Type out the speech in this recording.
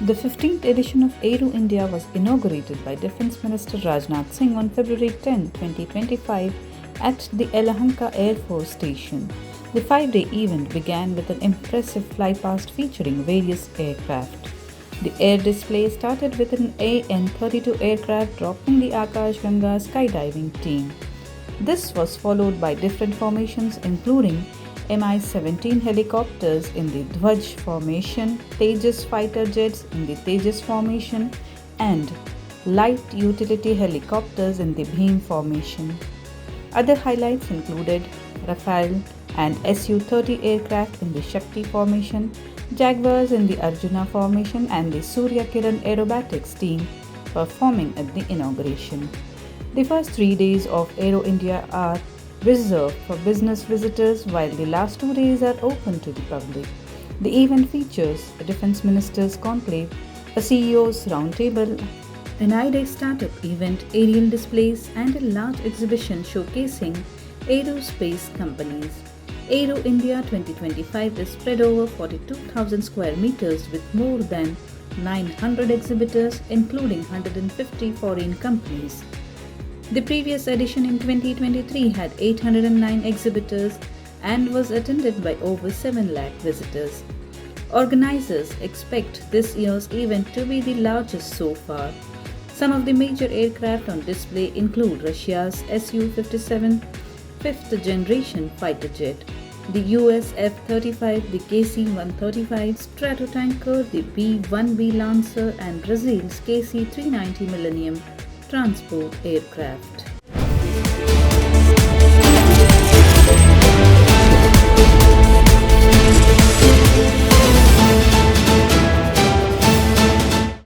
The 15th edition of Aero India was inaugurated by Defence Minister Rajnath Singh on February 10, 2025 at the Yelahanka Air Force Station. The 5-day event began with an impressive flypast featuring various aircraft. The air display started with an AN-32 aircraft dropping the Akash Ganga skydiving team. This was followed by different formations including Mi-17 helicopters in the Dhwaj formation, Tejas fighter jets in the Tejas formation, and light utility helicopters in the Bhim formation. Other highlights included Rafale and Su-30 aircraft in the Shakti formation, Jaguars in the Arjuna formation, and the Surya Kiran Aerobatics Team performing at the inauguration. The first 3 days of Aero India are reserved for business visitors, while the last 2 days are open to the public. The event features a Defence Ministers Conclave, a CEO's roundtable, an iDEX startup event, aerial displays, and a large exhibition showcasing aerospace companies. Aero India 2025 is spread over 42,000 square meters with more than 900 exhibitors, including 150 foreign companies. The previous edition in 2023 had 809 exhibitors and was attended by over 7 lakh visitors. Organizers expect this year's event to be the largest so far. Some of the major aircraft on display include Russia's Su-57 fifth generation fighter jet, the US F-35, the KC-135 Stratotanker, the B-1B Lancer, and Brazil's KC-390 Millennium transport aircraft.